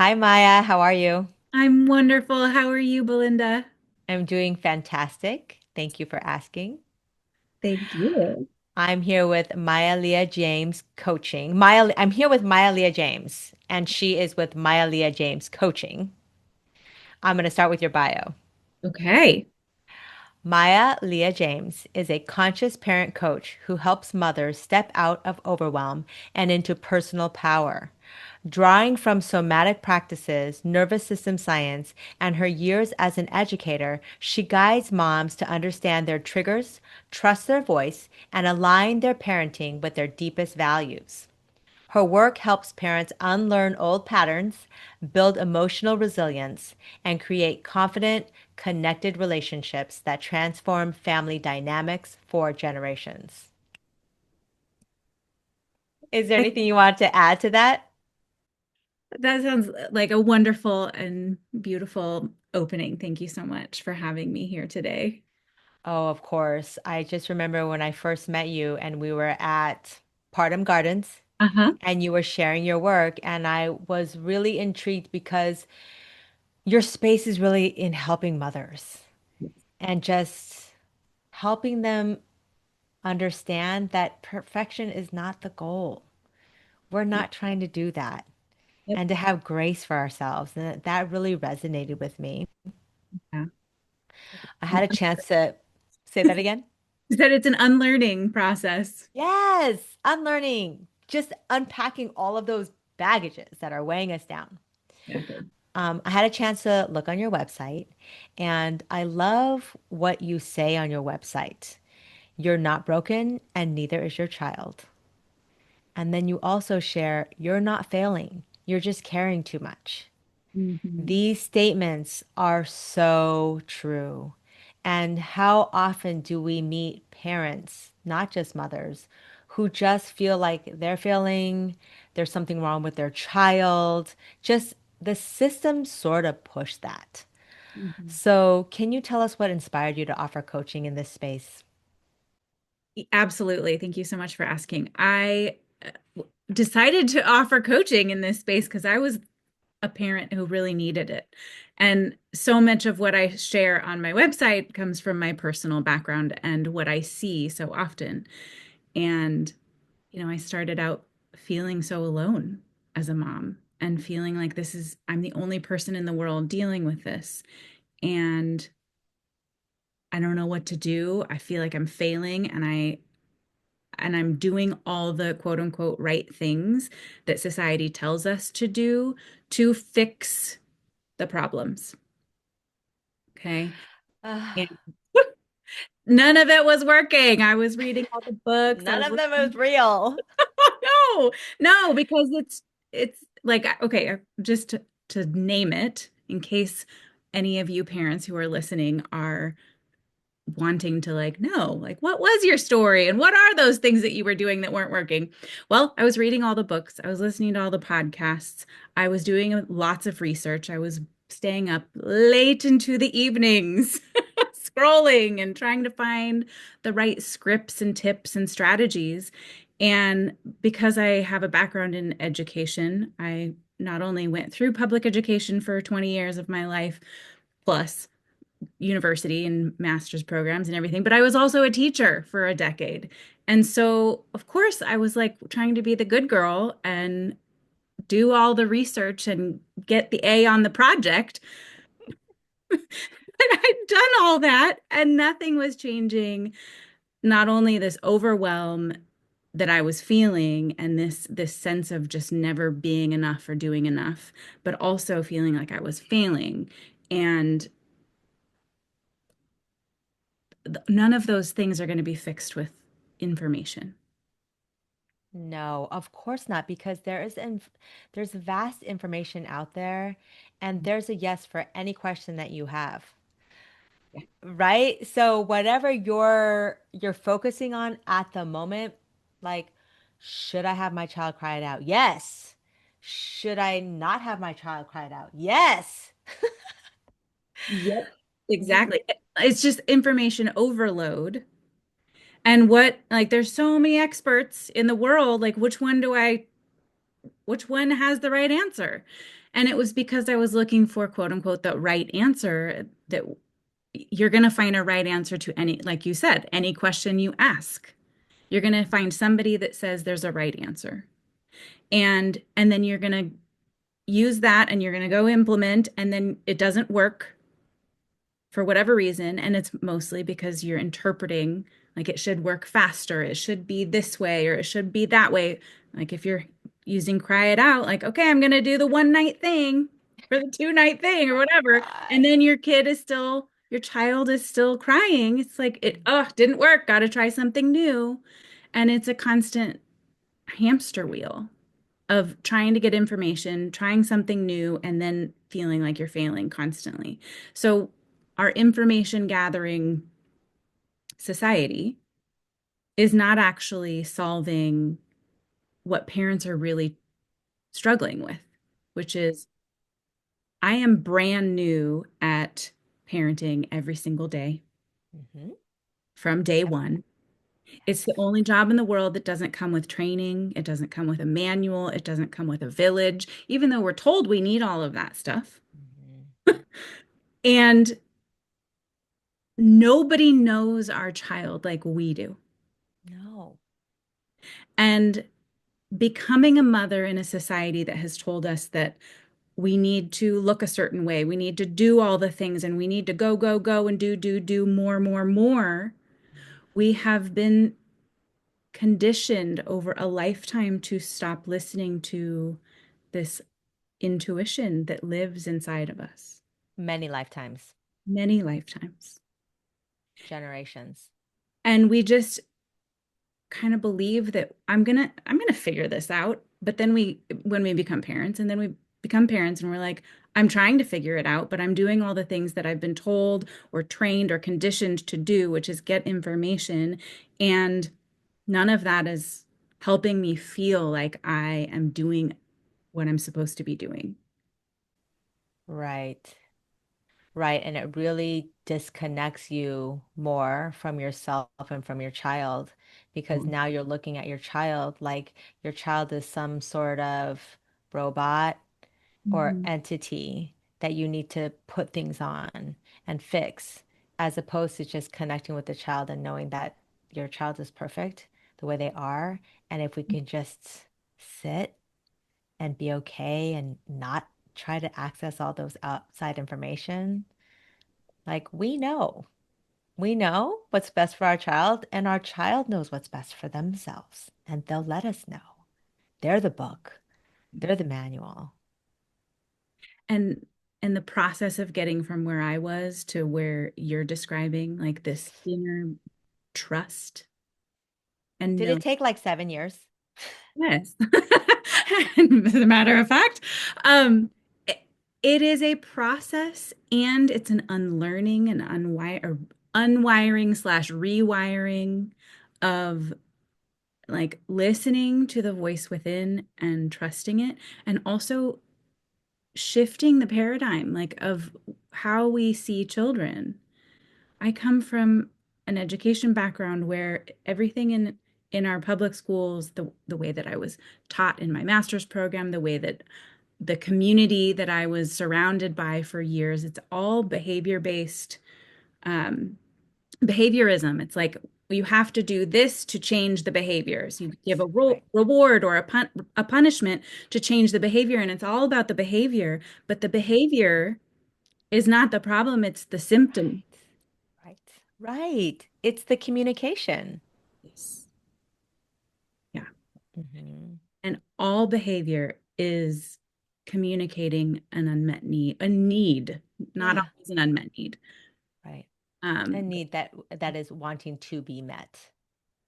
Hi, Maya. How are you? I'm wonderful. How are you, Belinda? I'm doing fantastic. Thank you for asking. Thank you. I'm here with Maya LeaJames Coaching. I'm here with Maya LeaJames, and she is with Maya LeaJames Coaching. I'm going to start with your bio. Okay. Maya LeaJames is a conscious parent coach who helps mothers step out of overwhelm and into personal power. Drawing from somatic practices, nervous system science, and her years as an educator, she guides moms to understand their triggers, trust their voice, and align their parenting with their deepest values. Her work helps parents unlearn old patterns, build emotional resilience, and create confident, connected relationships that transform family dynamics for generations. Is there anything you want to add to that? That sounds like a wonderful and beautiful opening. Thank you so much for having me here today. Oh, of course. I just remember when I first met you and we were at Pardham Gardens Uh-huh. and you were sharing your work, and I was really intrigued because your space is really in helping mothers and just helping them understand that perfection is not the goal. We're not trying to do that, Yep. and to have grace for ourselves. And that really resonated with me. Yeah. I had a chance to say that again. You said it's an unlearning process. Yes, unlearning, just unpacking all of those baggages that are weighing us down. Exactly. I had a chance to look on your website, and I love what you say on your website. You're not broken, and neither is your child. And then you also share, you're not failing, you're just caring too much. Mhm. These statements are so true. And how often do we meet parents, not just mothers, who just feel like they're failing, there's something wrong with their child? Just the system sort of pushed that. Mhm. So, can you tell us what inspired you to offer coaching in this space? Absolutely. Thank you so much for asking. I decided to offer coaching in this space because I was a parent who really needed it. And so much of what I share on my website comes from my personal background and what I see so often. And, I started out feeling so alone as a mom and feeling like I'm the only person in the world dealing with this. And I don't know what to do. I feel like I'm failing and I'm doing all the quote unquote right things that society tells us to do to fix the problems. Okay. And Ah, none of it was working. I was reading all the books. I none was of them is listening. real. No, no, because it's like okay, just to name it, in case any of you parents who are listening are wanting to like know, like what was your story and what are those things that you were doing that weren't working? Well, I was reading all the books, I was listening to all the podcasts, I was doing lots of research, I was staying up late into the evenings scrolling and trying to find the right scripts and tips and strategies. And because I have a background in education, I not only went through public education for 20 years of my life, plus university and master's programs and everything, but I was also a teacher for a decade. And so, of course, I was like trying to be the good girl and do all the research and get the A on the project. And I'd done all that and nothing was changing. Not only this overwhelm that I was feeling and this sense of just never being enough or doing enough, but also feeling like I was failing. And none of those things are going to be fixed with information. No, of course not, because there's vast information out there, and there's a yes for any question that you have. Yeah. Right? So whatever you're focusing on at the moment, like, should I have my child cry it out? Yes. Should I not have my child cry it out? Yes. Yep. You, Exactly. It's just information overload. And like, there's so many experts in the world. Like, which one has the right answer? And it was because I was looking for quote unquote the right answer that you're going to find a right answer to any, like you said, any question you ask. You're going to find somebody that says there's a right answer. And then you're going to use that and you're going to go implement and then it doesn't work for whatever reason. And it's mostly because you're interpreting like it should work faster, it should be this way, or it should be that way. Like if you're using cry it out, like, okay, I'm going to do the one night thing or the two-night thing or Oh my whatever. And God. then your child is still crying. It's like, oh, didn't work. Got to try something new. And it's a constant hamster wheel of trying to get information, trying something new, and then feeling like you're failing constantly. So, our information gathering society is not actually solving what parents are really struggling with, which is I am brand new at parenting every single day Mm-hmm. from day Yep. one. It's Yes. the only job in the world that doesn't come with training. It doesn't come with a manual. It doesn't come with a village, even though we're told we need all of that stuff. Mm-hmm. And nobody knows our child like we do. No. And becoming a mother in a society that has told us that we need to look a certain way, we need to do all the things, and we need to go, go, go, and do more, more, more. We have been conditioned over a lifetime to stop listening to this intuition that lives inside of us. Many lifetimes, Many lifetimes. generations. And we just kind of believe that I'm gonna figure this out. But then we when we become parents and then we become parents and we're like, I'm trying to figure it out, but I'm doing all the things that I've been told or trained or conditioned to do, which is get information. And none of that is helping me feel like I am doing what I'm supposed to be doing. Right. Right. And it really disconnects you more from yourself and from your child because now you're looking at your child like your child is some sort of robot or Mhm. entity that you need to put things on and fix, as opposed to just connecting with the child and knowing that your child is perfect the way they are. And if we can just sit and be okay and not try to access all those outside information, like we know what's best for our child, and our child knows what's best for themselves, and they'll let us know. They're the book, they're the manual. And and the process of getting from where I was to where you're describing, like this inner trust and Did no, it take like 7 years? yes. As a matter of fact, um, it, it is a process and it's an unlearning and unwiring slash rewiring of like listening to the voice within and trusting it, and also shifting the paradigm like of how we see children. I come from an education background where everything in our public schools, the way that I was taught in my master's program, the way that the community that I was surrounded by for years, it's all behavior based um, behaviorism. It's like you have to do this to change the behaviors. You give a Right, reward or a punishment to change the behavior, and it's all about the behavior. But the behavior is not the problem; it's the symptom. right, right, right. It's the communication. Yes. Yeah. Hmm. And all behavior is communicating an unmet need, a need, not Yeah, always an unmet need. right. A Um, need that is wanting to be met.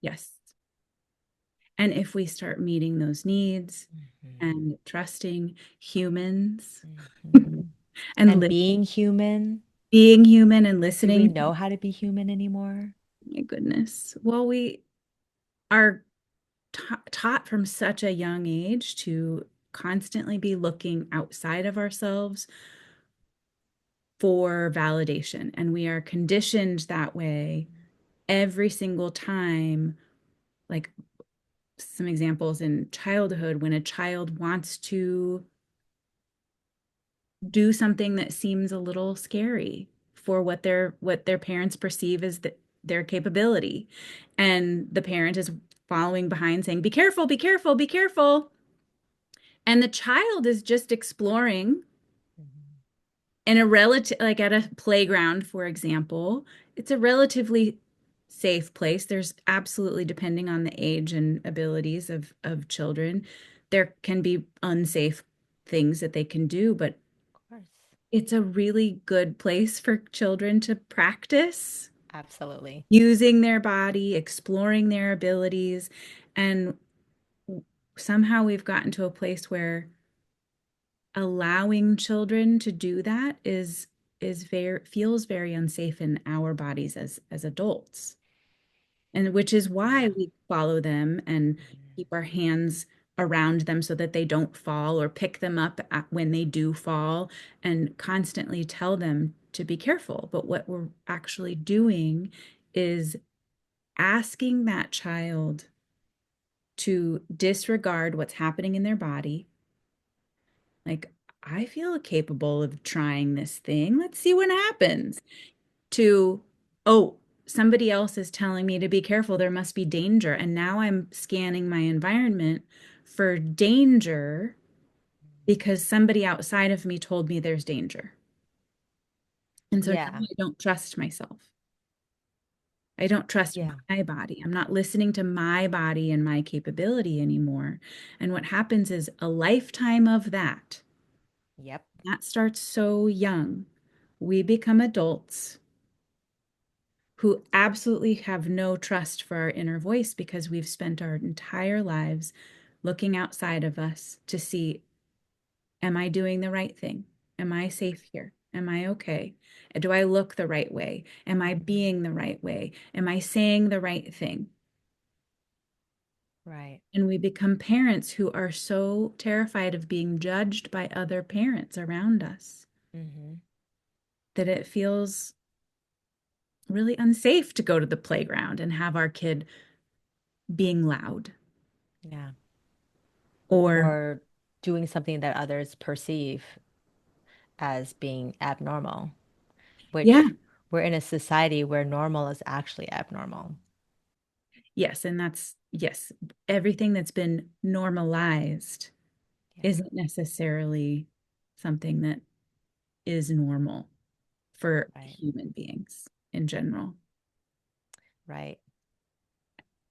yes. And if we start meeting those needs Hmm. and trusting humans Hmm. and And being human. being human and Do we listening, know how to be human anymore? my goodness. Well, we are taught from such a young age to constantly be looking outside of ourselves for validation. And we are conditioned that way every single time. Like some examples in childhood, when a child wants to do something that seems a little scary for what their parents perceive as their capability. And the parent is following behind saying, "Be careful, be careful, be careful." And the child is just exploring Mhm. in a relative, like at a playground, for example. It's a relatively safe place. There's absolutely, depending on the age and abilities of children, there can be unsafe things that they can do, but Of course. it's a really good place for children to practice Absolutely. using their body, exploring their abilities. And somehow we've gotten to a place where allowing children to do that is very feels very unsafe in our bodies as adults. And which is why Yeah. we follow them and Mhm. keep our hands around them so that they don't fall or pick them up when they do fall and constantly tell them to be careful. But what we're actually doing is asking that child to disregard what's happening in their body. Like, I feel capable of trying this thing. Let's see what happens. To, oh, somebody else is telling me to be careful. There must be danger. And now I'm scanning my environment for danger because somebody outside of me told me there's danger. And so now Yeah. I don't trust myself. I don't trust Yeah. my body. I'm not listening to my body and my capability anymore. And what happens is a lifetime of that. Yep. That starts so young. We become adults who absolutely have no trust for our inner voice because we've spent our entire lives looking outside of us to see, am I doing the right thing? Am I safe here? Am I okay? Do I look the right way? Am I being the right way? Am I saying the right thing? Right. And we become parents who are so terrified of being judged by other parents around us Hmm. that it feels really unsafe to go to the playground and have our kid being loud Yeah. or, Or doing something that others perceive as being abnormal, yeah, which we're in a society where normal is actually abnormal. yes. And that's, yes, everything that's been normalized Yeah. isn't necessarily something that is normal for Right. human beings in general. Right.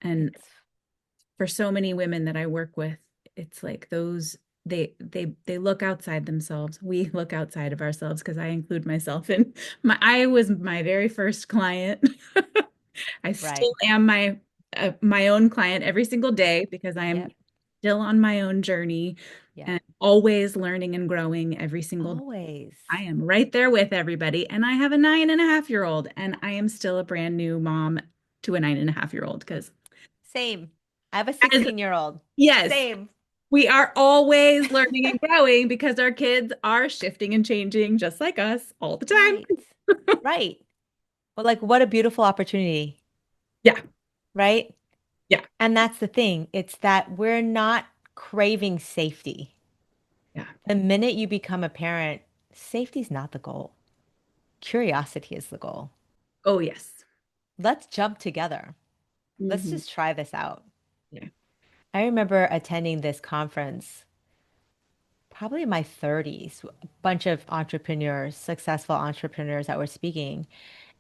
And It's for so many women that I work with, it's like those they look outside themselves. We look outside of ourselves because I include myself in I was my very first client. I right. still am my own client every single day because I am Yep. still on my own journey Yep. and always learning and growing every single day. Always. I am right there with everybody. And I have a 9.5-year-old, and I am still a brand new mom to a 9.5-year-old because Same. I have a as 16-year-old. yes, Same. we are always learning and growing because our kids are shifting and changing just like us all the time. Right. Right. But like, what a beautiful opportunity, Yeah, right? yeah, And that's the thing. It's that we're not craving safety. yeah. The minute you become a parent, safety's not the goal. Curiosity is the goal. Oh, yes. Let's jump together. Let's Hmm. just try this out. Yeah. I remember attending this conference probably in my 30s, a bunch of entrepreneurs, successful entrepreneurs that were speaking.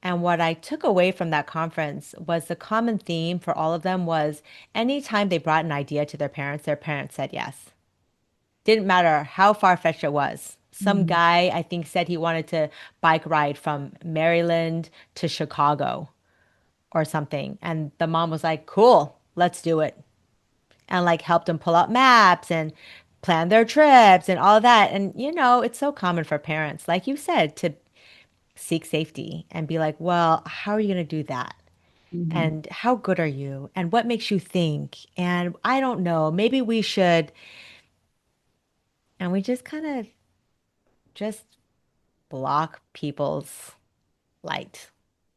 And what I took away from that conference was the common theme for all of them was anytime they brought an idea to their parents said yes. Didn't matter how far-fetched it was. Some Mhm. guy, I think, said he wanted to bike ride from Maryland to Chicago or something. And the mom was like, cool, let's do it. And like helped them pull out maps and plan their trips and all that. And it's so common for parents, like you said, to seek safety and be like, well, how are you going to do that? Mhm. And how good are you? And what makes you think? And I don't know, maybe we should. And we just kind of just block people's light,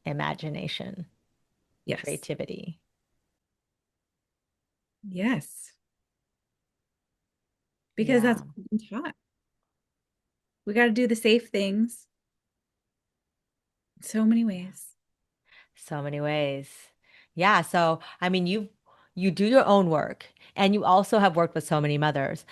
imagination, Yes. creativity. Yes. Because that's Yeah. what we've been taught. We got to do the safe things in so many Yeah. ways. So many ways. Yeah. So, I mean, you do your own work and you also have worked with so many mothers.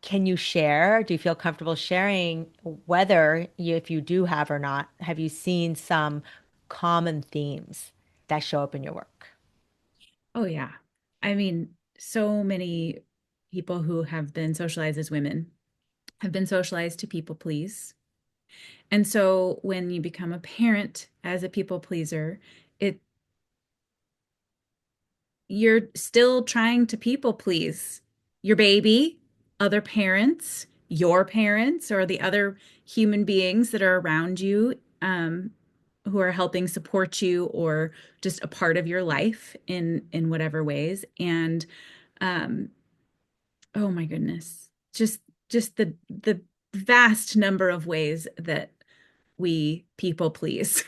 Can you share? Do you feel comfortable sharing whether if you do have or not, have you seen some common themes that show up in your work? Oh, yeah. I mean, so many people who have been socialized as women have been socialized to people please. And so when you become a parent as a people pleaser, it you're still trying to people please your baby, other parents, your parents, or the other human beings that are around you, who are helping support you or just a part of your life in whatever ways. And um, oh my goodness, just the vast number of ways that we people please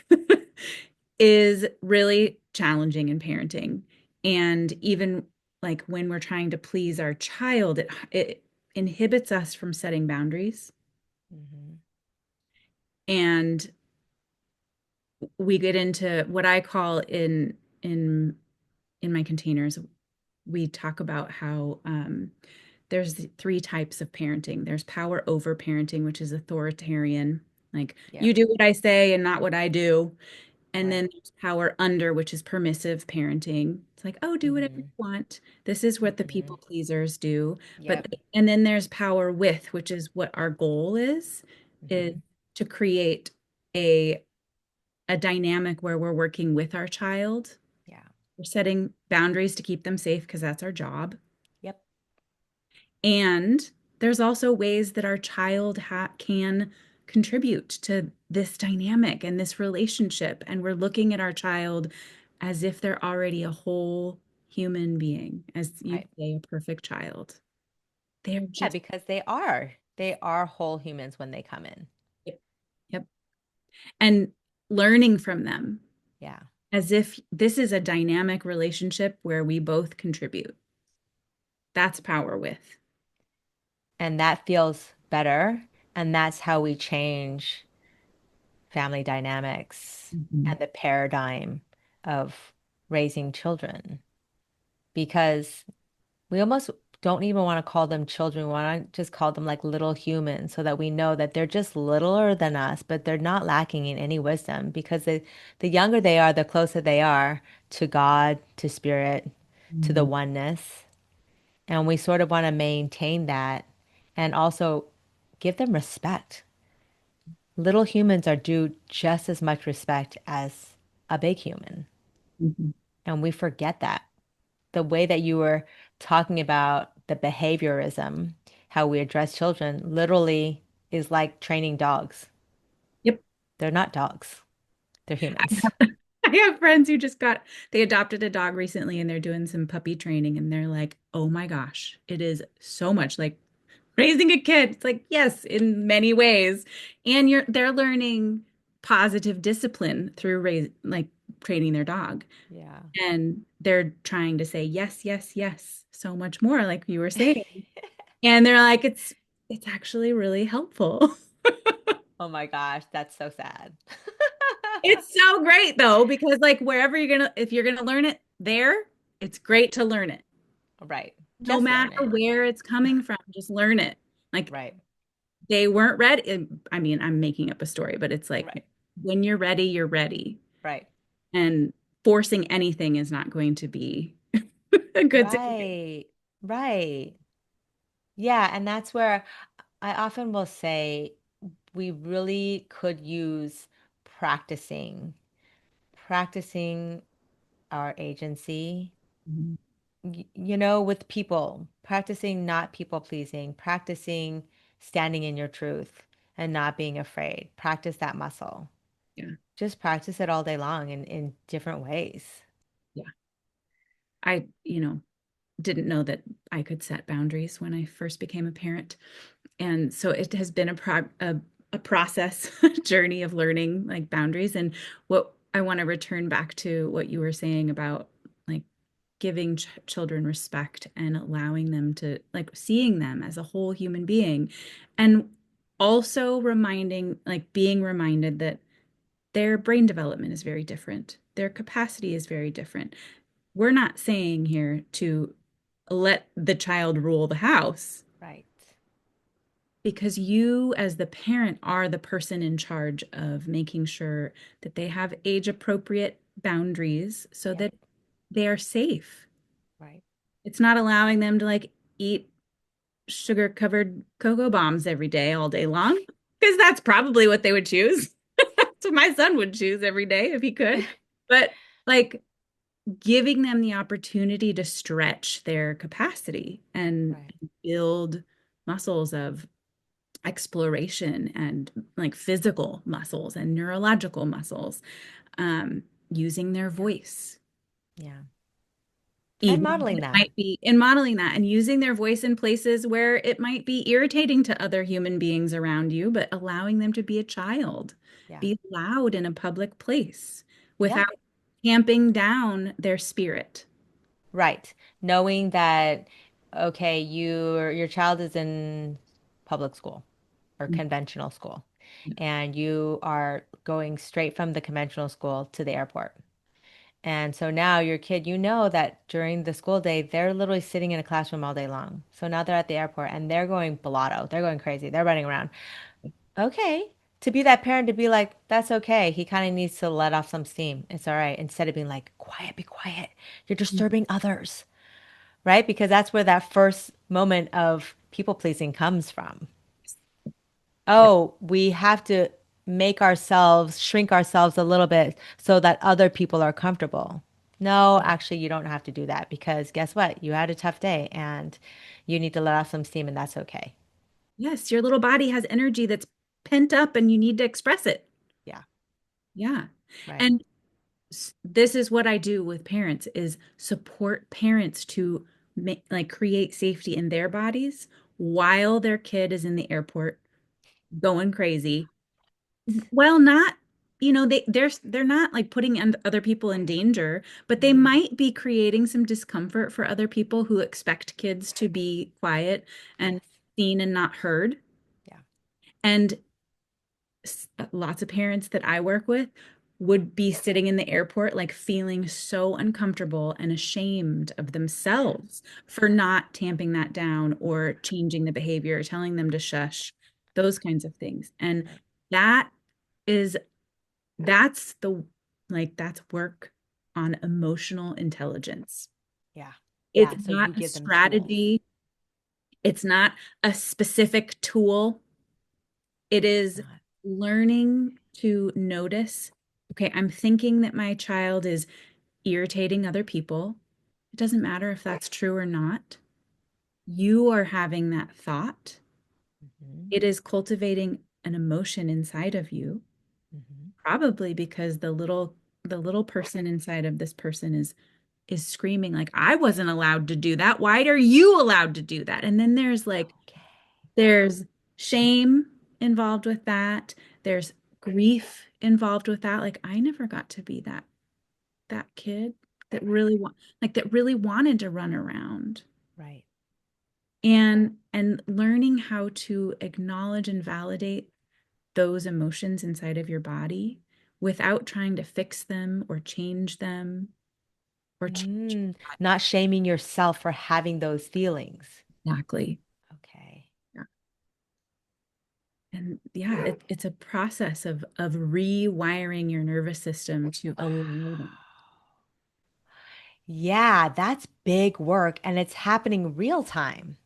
is really challenging in parenting. And even like when we're trying to please our child, it inhibits us from setting boundaries. Hmm. And we get into what I call in my containers, we talk about how there's three types of parenting. There's power over parenting, which is authoritarian, like Yep. you do what I say and not what I do. And Right. then there's power under, which is permissive parenting. It's like, oh, do whatever you Hmm. want. This is what the Hmm. people pleasers do. But Yep. and then there's power with, which is what our goal is Hmm. to create a a dynamic where we're working with our child. Yeah. We're setting boundaries to keep them safe because that's our job. Yep. And there's also ways that our child can contribute to this dynamic and this relationship. And we're looking at our child as if they're already a whole human being, as you Right. say, a perfect child. They're Yeah, just, because they are whole humans when they come in. yep, yep. And learning from them Yeah. as if this is a dynamic relationship where we both contribute. That's power with. And that feels better. And that's how we change family dynamics Mhm. and the paradigm of raising children. Because we almost don't even want to call them children. We want to just call them like little humans so that we know that they're just littler than us, but they're not lacking in any wisdom because the younger they are, the closer they are to God, to spirit, to the Mhm. oneness. And we sort of want to maintain that and also give them respect. Little humans are due just as much respect as a big human. Mhm. And we forget that. The way that you were talking about the behaviorism, how we address children, literally is like training dogs. Yep. They're not dogs, they're humans. I have friends who they adopted a dog recently and they're doing some puppy training and they're like, oh my gosh, it is so much like raising a kid. It's like, yes, in many ways. And they're learning positive discipline through like training their dog. Yeah. And they're trying to say yes, yes, yes, so much more, like you were saying. And they're like, it's actually really helpful. Oh my gosh, that's so sad. It's so great though, because like wherever if you're gonna learn it there, it's great to learn it. Right. No Just matter learn it. where it's coming from, just learn it. Like Right. they weren't ready. I mean, I'm making up a story, but it's like Right. when you're ready, you're ready. Right. And forcing anything is not going to be a good situation. Right. Right. Yeah, and that's where I often will say we really could use practicing, practicing our agency, Mhm. with people, practicing not people pleasing, practicing standing in your truth and not being afraid. Practice that muscle. Yeah. Just practice it all day long in different ways. Yeah. I didn't know that I could set boundaries when I first became a parent. And so it has been a process journey of learning like boundaries. And what I want to return back to what you were saying about like giving children respect and allowing them to like seeing them as a whole human being. And also reminding, like being reminded that their brain development is very different. Their capacity is very different. We're not saying here to let the child rule the house Right. because you, as the parent, are the person in charge of making sure that they have age appropriate boundaries so Yep. that they are safe. Right. It's not allowing them to like eat sugar covered cocoa bombs every day, all day long, because that's probably what they would choose. So my son would choose every day if he could. But like giving them the opportunity to stretch their capacity and Right. build muscles of exploration and like physical muscles and neurological muscles, using their voice. Yeah. And Even if modeling it that. might be in modeling that and using their voice in places where it might be irritating to other human beings around you, but allowing them to be a child, Yeah. be loud in a public place without Yep. tamping down their spirit. Right. Knowing that, okay, your child is in public school or conventional school, and you are going straight from the conventional school to the airport. And so now your kid, you know that during the school day, they're literally sitting in a classroom all day long. So now they're at the airport and they're going blotto. They're going crazy. They're running around. Okay. To be that parent, to be like, that's okay. He kind of needs to let off some steam. It's all right. Instead of being like, quiet, be quiet. You're disturbing others, right? Because that's where that first moment of people pleasing comes from. Yep. Oh, we have to make ourselves shrink ourselves a little bit so that other people are comfortable. No, actually, you don't have to do that because guess what? You had a tough day and you need to let off some steam, and that's okay. Yes, your little body has energy that's pent up and you need to express it. Yeah, Yeah. right. And this is what I do with parents is support parents to like create safety in their bodies while their kid is in the airport going crazy. Well, not, they're not like putting other people in danger, but they Mhm. might be creating some discomfort for other people who expect kids to be quiet and Yes. seen and not heard. Yeah. And lots of parents that I work with would be sitting in the airport, like feeling so uncomfortable and ashamed of themselves for not tamping that down or changing the behavior, telling them to shush, those kinds of things. And Right. that is, that's the, like, that's work on emotional intelligence. Yeah. It's Yeah. So not you a give them tools. strategy, it's not a specific tool. It It's is not. learning to notice, okay, I'm thinking that my child is irritating other people. It doesn't matter if that's true or not. You are having that thought. Hmm. It is cultivating an emotion inside of you, Hmm. probably because the little person inside of this person is screaming like I wasn't allowed to do that. Why are you allowed to do that? And then there's like Okay. there's shame involved with that. There's grief involved with that. Like I never got to be that kid that Right. really wanted to run around. Right. And learning how to acknowledge and validate those emotions inside of your body without trying to fix them or change them or change. Not shaming yourself for having those feelings. Exactly. Okay. Yeah. And yeah, it's a process of rewiring your nervous system to allow them. Yeah, that's big work and it's happening real time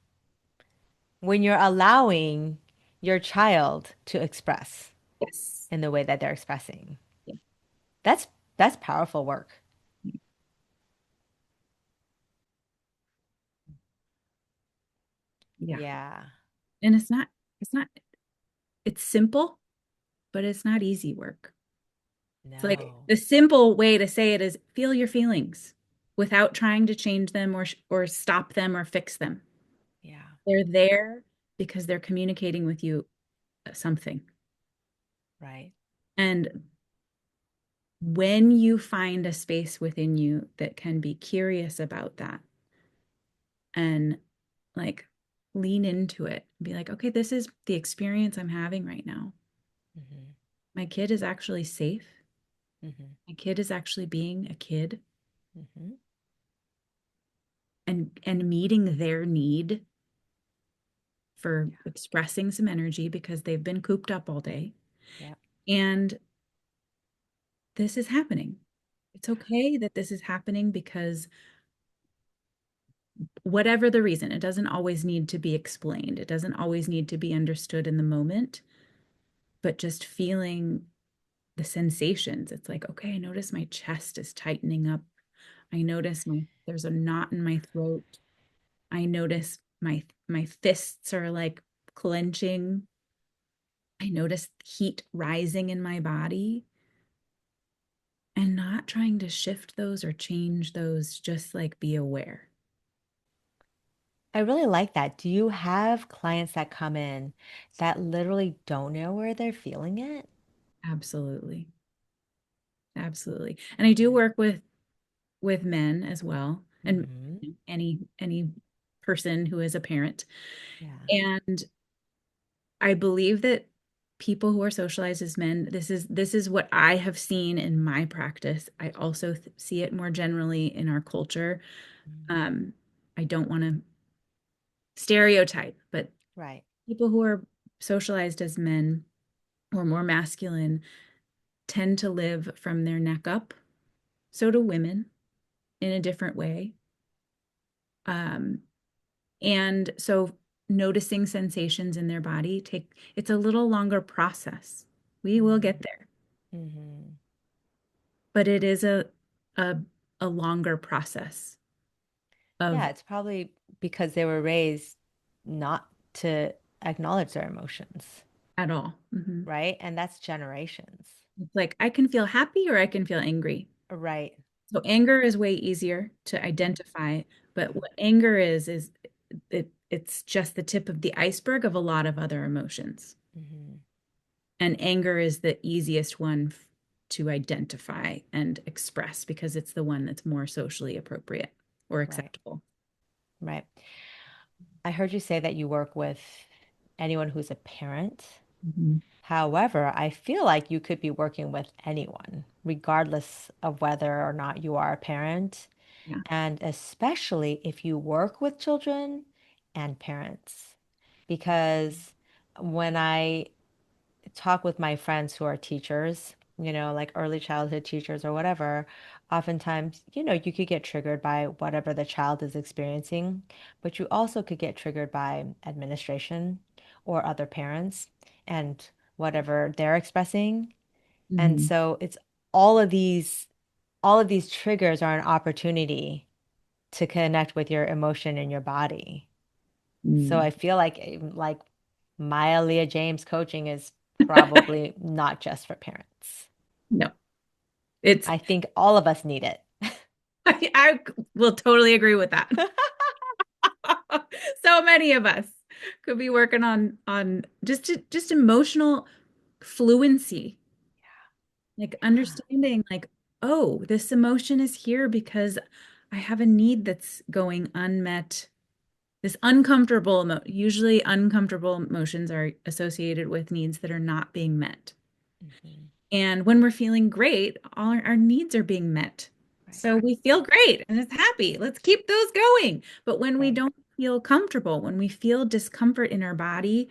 when you're allowing your child to express Yes. in the way that they're expressing. Yeah. That's that's powerful work. Yeah. Yeah. And it's not it's simple, but it's not easy work. It's like No. the simple way to say it is feel your feelings without trying to change them or stop them or fix them. Yeah. They're there because they're communicating with you something. Right. And when you find a space within you that can be curious about that and like lean into it and be like, okay, this is the experience I'm having right now. Mm-hmm. My kid is actually safe. Mm-hmm. My kid is actually being a kid Mm-hmm. and meeting their need for Yeah. expressing some energy because they've been cooped up all day. Yeah. And this is happening. It's okay that this is happening because whatever the reason, it doesn't always need to be explained. It doesn't always need to be understood in the moment, but just feeling the sensations. It's like, okay, I notice my chest is tightening up. I notice there's a knot in my throat. I notice my fists are like clenching. I notice heat rising in my body and not trying to shift those or change those, just like be aware. I really like that. Do you have clients that come in that literally don't know where they're feeling it? Absolutely. Absolutely. And I do work with men as well, and Mm-hmm. any person who is a parent. Yeah. And I believe that people who are socialized as men, this is what I have seen in my practice. I also see it more generally in our culture. Mm. Um, I don't want to stereotype, but Right. people who are socialized as men or more masculine tend to live from their neck up. So do women in a different way. Um, and so noticing sensations in their body it's a little longer process. We will Mm. get there, Mm-hmm. but it is a a longer process Yeah, of it's probably because they were raised not to acknowledge their emotions, at all. Mhm. right? And that's generations. It's like I can feel happy or I can feel angry. Right. So anger is way easier to identify, but Yeah. what anger is it's just the tip of the iceberg of a lot of other emotions. Mm-hmm. And anger is the easiest one to identify and express because it's the one that's more socially appropriate or Right. acceptable. Right. I heard you say that you work with anyone who's a parent. Mhm. However, I feel like you could be working with anyone, regardless of whether or not you are a parent, Yeah. and especially if you work with children and parents. Because when I talk with my friends who are teachers, like early childhood teachers or whatever, oftentimes, you could get triggered by whatever the child is experiencing, but you also could get triggered by administration or other parents and whatever they're expressing. And Mhm. so it's all of these all of these triggers are an opportunity to connect with your emotion in your body. So Mm. I feel like Maya LeaJames coaching is probably not just for parents. No, it's I think all of us need it. I will totally agree with that. So many of us could be working on just emotional fluency, like Yeah. understanding like, oh, this emotion is here because I have a need that's going unmet. This usually uncomfortable emotions are associated with needs that are not being met. Hmm. And when we're feeling great, all our needs are being met. Right. So we feel great and it's happy. Let's keep those going. But when we Right. don't feel comfortable, when we feel discomfort in our body,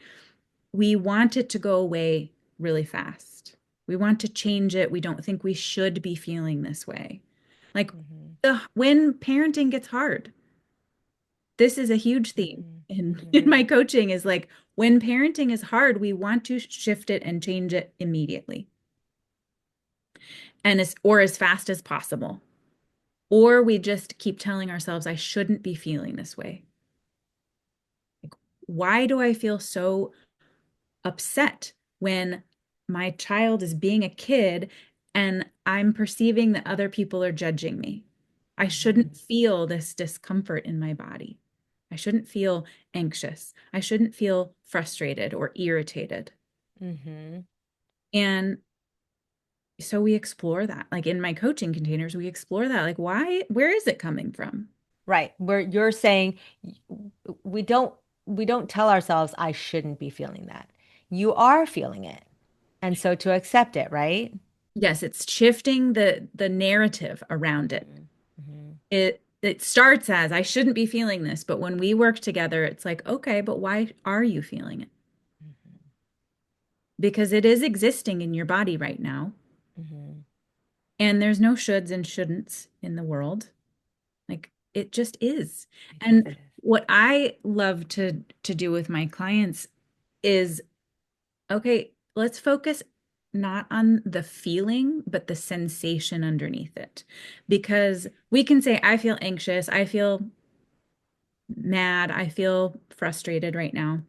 we want it to go away really fast. We want to change it. We don't think we should be feeling this way. Like Hmm. when parenting gets hard, this is a huge theme Hmm. in Hmm. my coaching is like when parenting is hard, we want to shift it and change it immediately and as fast as possible. Or we just keep telling ourselves, I shouldn't be feeling this way. Like, why do I feel so upset when my child is being a kid and I'm perceiving that other people are judging me? I shouldn't Hmm. feel this discomfort in my body. I shouldn't feel anxious. I shouldn't feel frustrated or irritated. Hmm. And so we explore that. Like in my coaching containers, we explore that. Like, where is it coming from? Right. Where you're saying we don't. we don't tell ourselves, I shouldn't be feeling that. You are feeling it. And so to accept it, right? Yes, it's shifting the narrative around it. Mhm. Mhm. It starts as I shouldn't be feeling this, but when we work together, it's like, okay, but why are you feeling it? Mhm. Because it is existing in your body right now, Mhm. and there's no shoulds and shouldn'ts in the world. Like it just is. It just And is. what I love to do with my clients is, okay, let's focus not on the feeling, but the sensation underneath it. Because we can say, I feel anxious, I feel mad, I feel frustrated right now.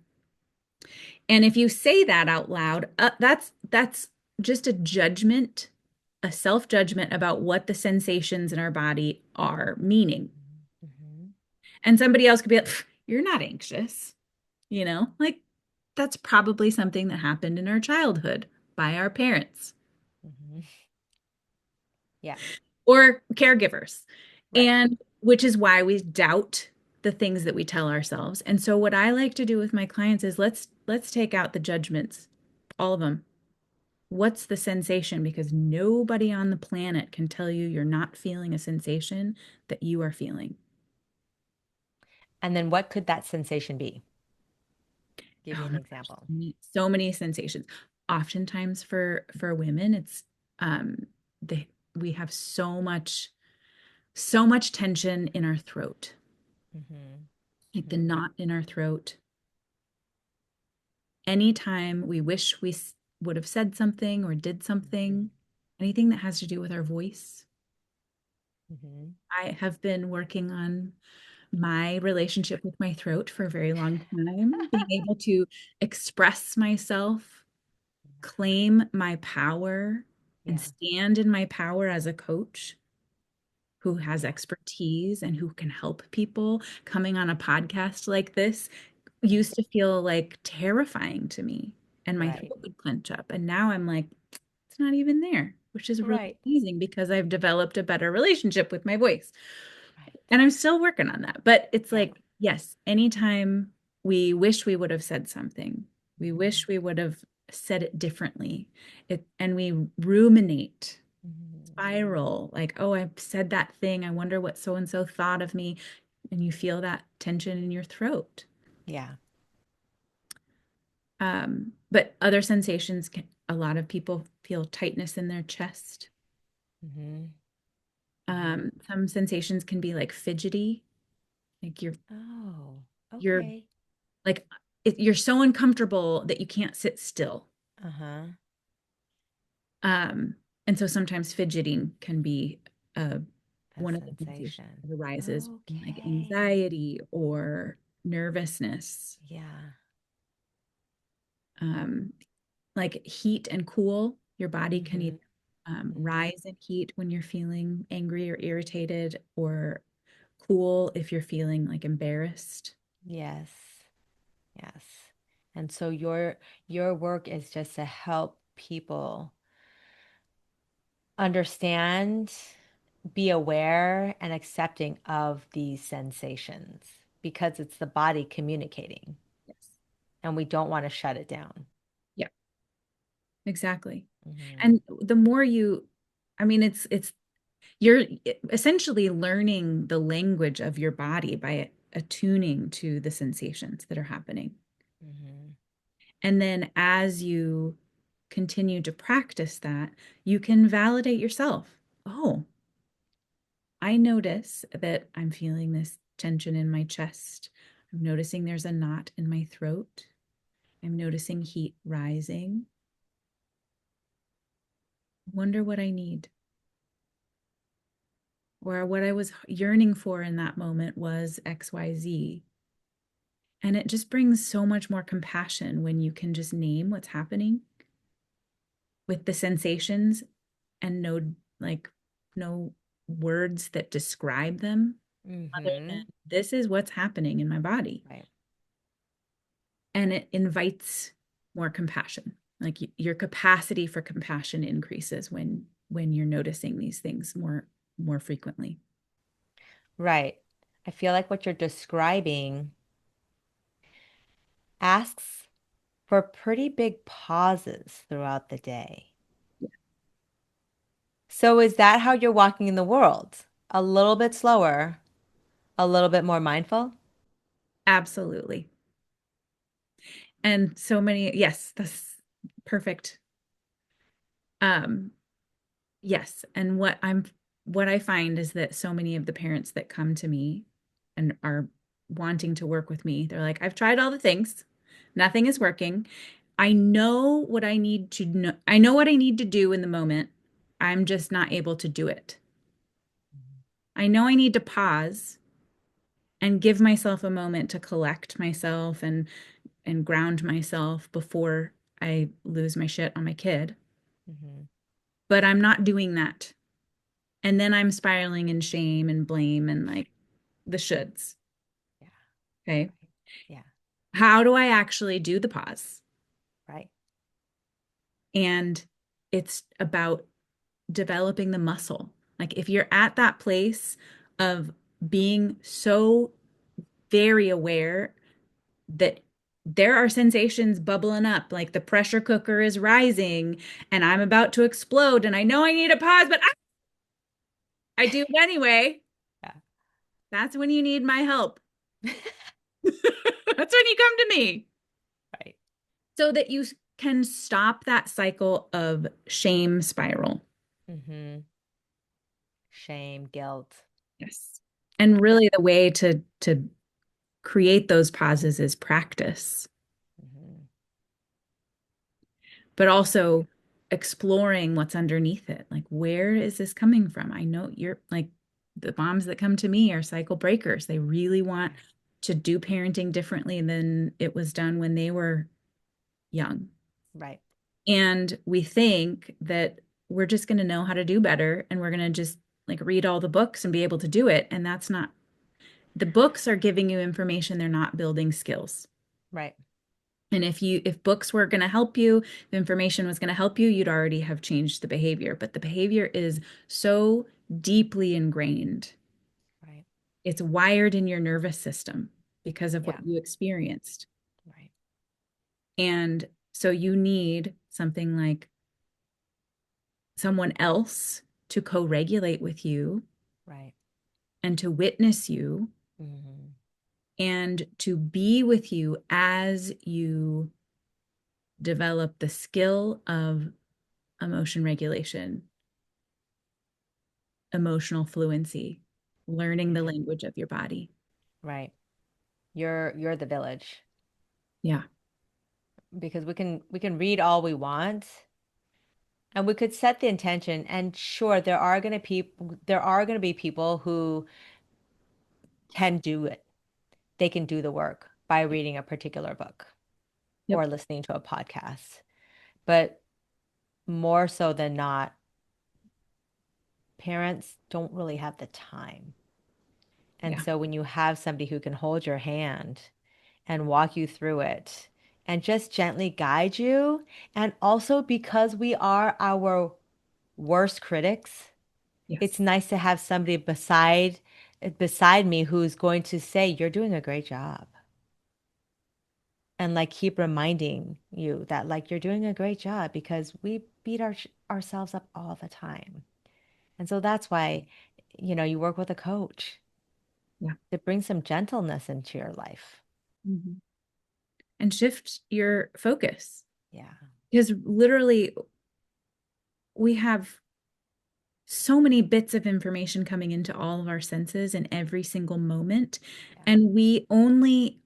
And if you say that out loud, that's just a judgment, a self-judgment about what the sensations in our body are meaning. Mhm. And somebody else could be like, you're not anxious, like that's probably something that happened in our childhood by our parents Mhm. Yeah, or caregivers. right. And which is why we doubt the things that we tell ourselves. And so what I like to do with my clients is let's take out the judgments, all of them. What's the sensation? Because nobody on the planet can tell you you're not feeling a sensation that you are feeling. And then what could that sensation be? Give me Oh an my gosh, example. so many sensations. Oftentimes for women, it's um they we have so much tension in our throat, Mhm. like the Mhm. knot in our throat. Anytime we wish would have said something or did Mhm. something, anything that has to do with our voice. Mhm. I have been working on my relationship with my throat for a very long time, being able to express myself, claim my power, and Yeah. stand in my power as a coach who has Yeah. expertise and who can help people. Coming on a podcast like this Yeah. used to feel like terrifying to me, and my Right. throat would clench up. And now I'm like, it's not even there, which is really Right. amazing because I've developed a better relationship with my voice. Right. And I'm still working on that. But it's Yeah. like, yes, anytime we wish we would have said something, we Mhm. wish we would have said it differently. And we ruminate, Mhm. spiral, like, oh, I said that thing. I wonder what so and so thought of me. And you feel that tension in your throat. Yeah. But other sensations can, a lot of people feel tightness in their chest. Mhm. Mhm. Some sensations can be like fidgety, like Oh, you're okay. like you're so uncomfortable that you can't sit still. Uh-huh. Um, and so sometimes fidgeting can be uh, A one of the sensations sensation. that arises in like Okay. anxiety or nervousness. Yeah. Um, like heat and cool, your body can either Mhm. Mhm. rise in heat when you're feeling angry or irritated, or cool if you're feeling like embarrassed. Yes. Yes. And so your work is just to help people understand, be aware and accepting of these sensations because it's the body communicating Yes. and we don't want to shut it down. Yeah, exactly. Hmm. And the more I mean, it's you're essentially learning the language of your body by attuning to the sensations that are happening. Hmm. And then as you continue to practice that, you can validate yourself. Oh, I notice that I'm feeling this tension in my chest. I'm noticing there's a knot in my throat. I'm noticing heat rising. Wonder what I need. Or what I was yearning for in that moment was XYZ. And it just brings so much more compassion when you can just name what's happening with the sensations and like, no words that describe them other than Hmm. this is what's happening in my body. Right. And it invites more compassion. Like your capacity for compassion increases when you're noticing these things more frequently. Right. I feel like what you're describing asks for pretty big pauses throughout the day. So is that how you're walking in the world? A little bit slower, a little bit more mindful? Absolutely. And so many, yes, that's perfect. Um, yes. And what I find is that so many of the parents that come to me and are wanting to work with me, they're like, I've tried all the things, nothing is working. I know what I need to know. I know what I need to do in the moment. I'm just not able to do it. I know I need to pause and give myself a moment to collect myself and ground myself before I lose my shit on my kid. Hmm. But I'm not doing that. And then I'm spiraling in shame and blame and like the shoulds. Yeah, Okay. right. Yeah, How do I actually do the pause? right. And it's about developing the muscle. Like if you're at that place of being so very aware that there are sensations bubbling up, like the pressure cooker is rising and I'm about to explode and I know I need a pause, but I do it anyway. Yeah. That's when you need my help. That's when you come to me Right. so that you can stop that cycle of shame spiral. Hmm. Shame, guilt. Yes. Yeah. And really the way to create those pauses is practice, Hmm. but also exploring what's underneath it. Like, where is this coming from? I know you're like the moms that come to me are cycle breakers. They really want Yeah. to do parenting differently than it was done when they were young. Right. And we think that we're just going to know how to do better and we're going to just like read all the books and be able to do it. And that's not, the books are giving you information, they're not building skills. Right. And if books were going to help you, if information was going to help you, you'd already have changed the behavior. But the behavior is so deeply ingrained. Right. It's wired in your nervous system because of Yeah. what you experienced. Right. And so you need something like someone else to co-regulate with you Right. and to witness you Hmm. and to be with you as you develop the skill of emotion regulation, emotional fluency, learning the Yeah. language of your body. Right. You're the village Yeah. because we can read all we want and we could set the intention and sure there are going to be people who can do it. They can do the work by reading a particular book Yep. or listening to a podcast. But more so than not, parents don't really have the time. And Yeah. so when you have somebody who can hold your hand and walk you through it and just gently guide you, and also because we are our worst critics, it's Yes. nice to have somebody beside me who's going to say, "You're doing a great job." And like keep reminding you that like you're doing a great job because we beat ourselves up all the time. And so that's why, you work with a coach Yeah. to bring some gentleness into your life. Mhm. And shift your focus Yeah. because literally we have so many bits of information coming into all of our senses in every single moment. Yeah. And we only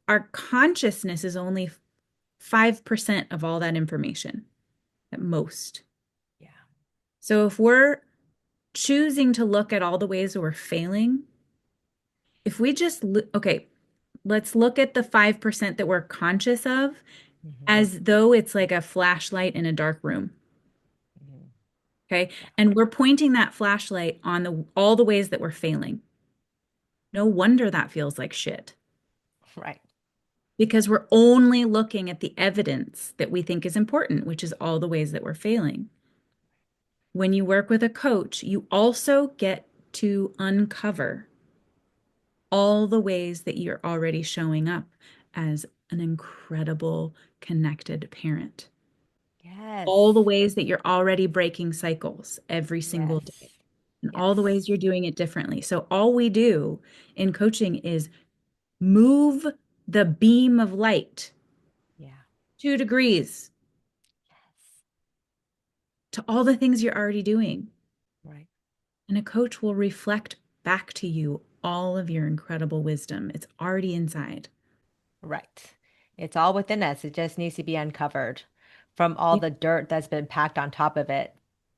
our consciousness is only 5% of all that information at most. Yeah. So if we're choosing to look at all the ways that we're failing, if we just okay, let's look at the 5% that we're conscious of Hmm. as though it's like a flashlight in a dark room. Hmm. Okay. Yeah. And we're pointing that flashlight on the all the ways that we're failing. No wonder that feels like shit Right. because we're only looking at the evidence that we think is important, which is all the ways that we're failing. When you work with a coach, you also get to uncover all the ways that you're already showing up as an incredible connected parent. All the Yes. ways that you're already breaking cycles every single day, Yes. and all the Yes. ways you're doing it differently. So, all we do in coaching is move the beam of light Yeah. 2 degrees Yes. to all the things you're already doing. Right. And a coach will reflect back to you all of your incredible wisdom. It's already inside. Right. It's all within us. It just needs to be uncovered from all the dirt that's been packed on top of it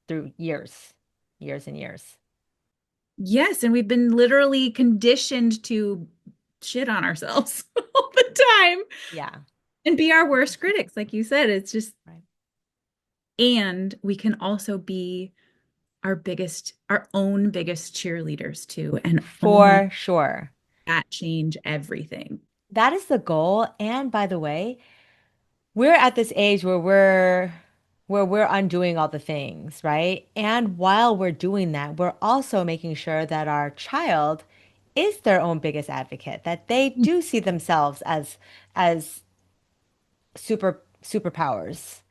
through years, years and years. Yes, and we've been literally conditioned to shit on ourselves all the time Yeah. and be our worst critics. Like you said, it's just, Right. and we can also be our own biggest cheerleaders too, and own For sure. that change everything. That is the goal. And by the way, we're at this age where we're undoing all the things, right? And while we're doing that, we're also making sure that our child is their own biggest advocate, that they do see themselves as superpowers,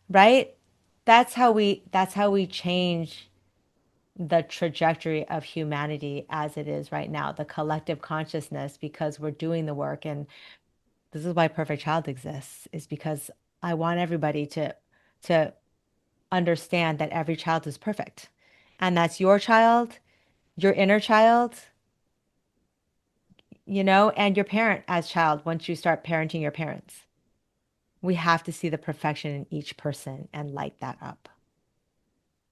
right? That's how we change the trajectory of humanity as it is right now, the collective consciousness, because we're doing the work. And this is why Perfect Child exists, is because I want everybody to understand that every child is perfect. And that's your child, your inner child, and your parent as child once you start parenting your parents. We have to see the perfection in each person and light that up.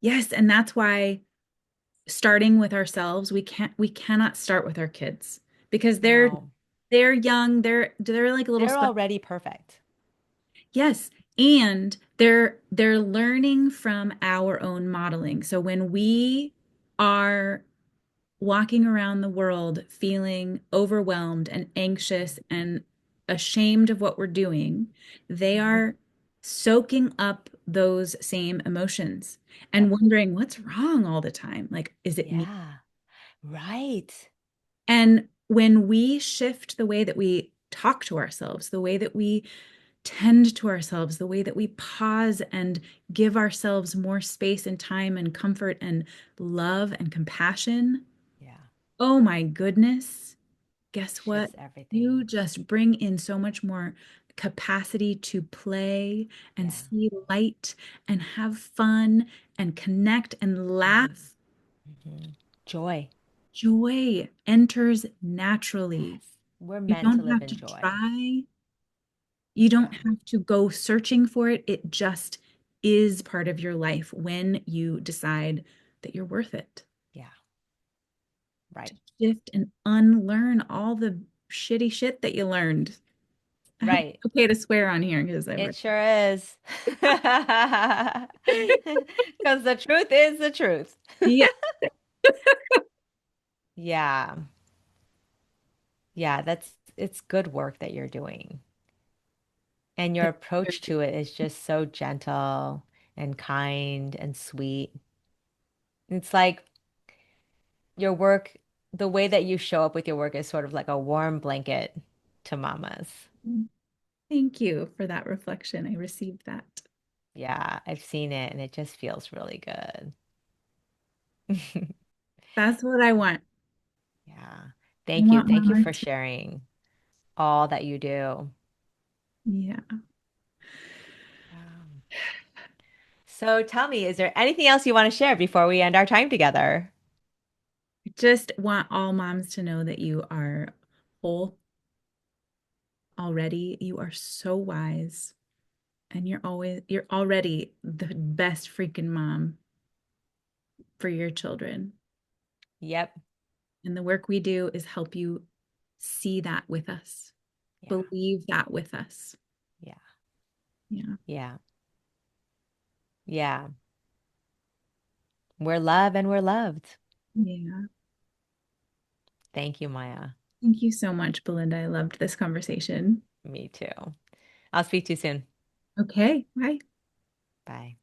Yes, and that's why starting with ourselves, we cannot start with our kids because No, they're young, they're like a little they're sponge. already perfect. Yes, and they're learning from our own modeling. So when we are walking around the world feeling overwhelmed and anxious and ashamed of what we're doing, they are soaking up those same emotions and Yep. wondering what's wrong all the time. Like, is it me? Yeah. Right. And when we shift the way that we talk to ourselves, the way that we tend to ourselves, the way that we pause and give ourselves more space and time and comfort and love and compassion, Yeah. oh my goodness, guess what? Shifts everything. You just bring in so much more capacity to play and Yeah. see light and have fun and connect and laugh. Hmm. Joy. Joy enters naturally. Yes. We're You meant to don't live have in to joy. try. You don't Yeah. have to go searching for it. It just is part of your life when you decide that you're worth it. Yeah. Right. To shift and unlearn all the shitty shit that you learned. I hope Right. it's okay to swear on here because It sure is. Because the truth is the truth. yeah. Yeah. Yeah, it's good work that you're doing. And your approach to it is just so gentle and kind and sweet. It's like your work, the way that you show up with your work is sort of like a warm blanket to mamas. Thank you for that reflection. I received that. Yeah, I've seen it and it just feels really good. That's what I want. Yeah. I Thank you. want Thank you mama for to. sharing all that you do. Yeah. Yeah. So tell me, is there anything else you want to share before we end our time together? I just want all moms to know that you are whole already. You are so wise. And you're already the best freaking mom for your children. Yep. And the work we do is help you see that with us, Yeah. believe that with us. Yeah. Yeah. Yeah. Yeah. We're love and we're loved. Yeah. Thank you, Maya. Thank you so much, Belinda. I loved this conversation. Me too. I'll speak to you soon. Okay. Bye. Bye.